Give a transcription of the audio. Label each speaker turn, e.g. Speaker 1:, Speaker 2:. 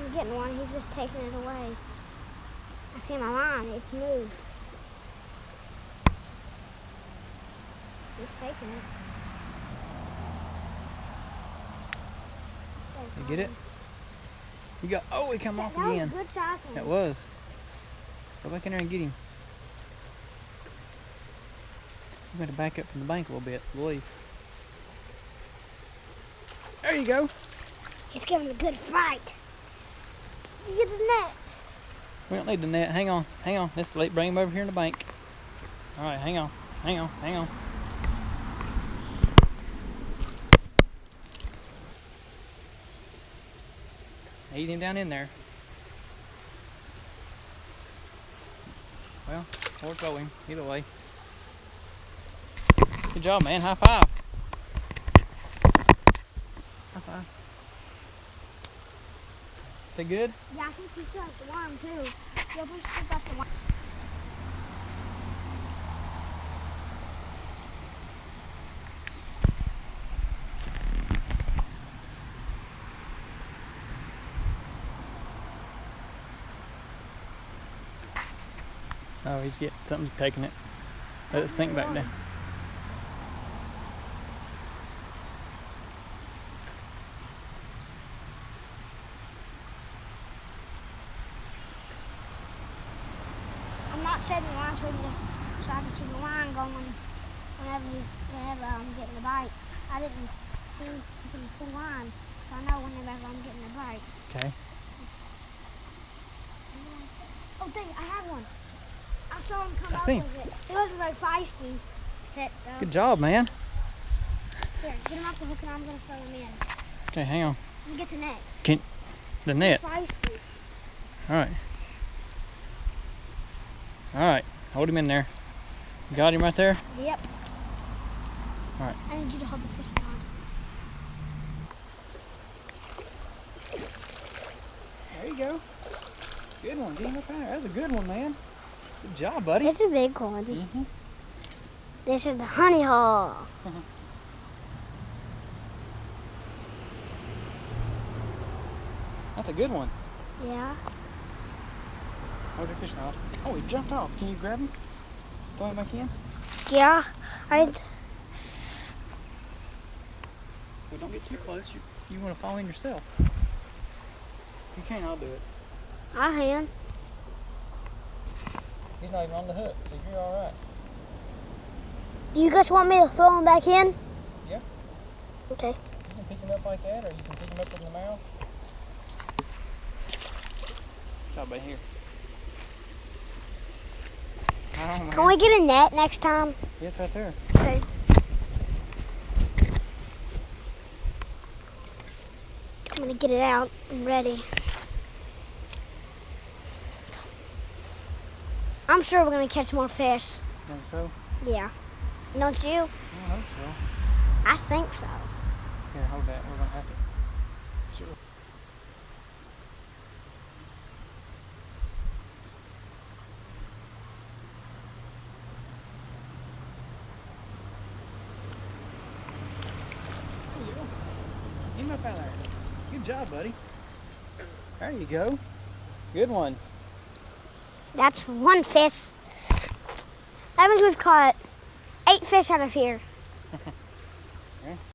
Speaker 1: I'm getting one. He's just taking it away. I see my line. It's moved. He's taking it.
Speaker 2: You get it? You got, oh, he come off
Speaker 1: That
Speaker 2: again.
Speaker 1: was a good size one.
Speaker 2: That was. Go back in there and get him. I'm going to back up from the bank a little bit, I believe. There you go.
Speaker 1: He's giving a good fight. You get the net.
Speaker 2: We don't need the net. Hang on, hang on. Let's bring him over here in the bank. All right, hang on, hang on, hang on. Ease him down in there. Well, or throw him, either way. Good job, man. High five. High five. They good?
Speaker 1: Yeah, I think he still has the worm too. Yeah, we still got the worm.
Speaker 2: Oh, he's getting something's taking it. Let it sink back down.
Speaker 1: I'm not setting the line so I can see the line going whenever I'm getting a bite. I didn't see the full line, so I know whenever I'm getting a bite.
Speaker 2: Okay.
Speaker 1: Oh, dang, I had one. I saw him come
Speaker 2: I
Speaker 1: up
Speaker 2: see.
Speaker 1: with it. He wasn't very feisty.
Speaker 2: Good job, man.
Speaker 1: Here, get him off the hook and I'm going to throw him in.
Speaker 2: Okay, hang on.
Speaker 1: Let me get the net.
Speaker 2: The net.
Speaker 1: He's feisty.
Speaker 2: All right. All right. Hold him in there. You got him right there?
Speaker 1: Yep.
Speaker 2: All right.
Speaker 1: I need you to hold the fish rod.
Speaker 2: There you go. Good one. Get him up there. That's a good one, man. Good job, buddy.
Speaker 1: It's a big one.
Speaker 2: Mm-hmm.
Speaker 1: This is the honey hole.
Speaker 2: That's a good one.
Speaker 1: Yeah.
Speaker 2: Hold your fish rod. Oh, he jumped off. Can you grab him? Throw him back in?
Speaker 1: Yeah.
Speaker 2: Well, don't get too close. You want to fall in yourself. You can't. I'll do it.
Speaker 1: I can.
Speaker 2: He's not even on the hook, so you're all right.
Speaker 1: Do you guys want me to throw him back in?
Speaker 2: Yeah.
Speaker 1: Okay.
Speaker 2: You can pick him up like that, or you can pick him up in the mouth. How about here? Oh,
Speaker 1: Can we get a net next time?
Speaker 2: Yeah, it's right there.
Speaker 1: Okay. I'm gonna get it out. I'm ready. I'm sure we're gonna catch more fish.
Speaker 2: Think so?
Speaker 1: Yeah. Don't you?
Speaker 2: I hope so.
Speaker 1: I think so.
Speaker 2: Here, hold that. We're gonna have to. Sure. There you go. Get him up out there. Good job, buddy. There you go. Good one.
Speaker 1: That's one fish. That means we've caught 8 fish out of here.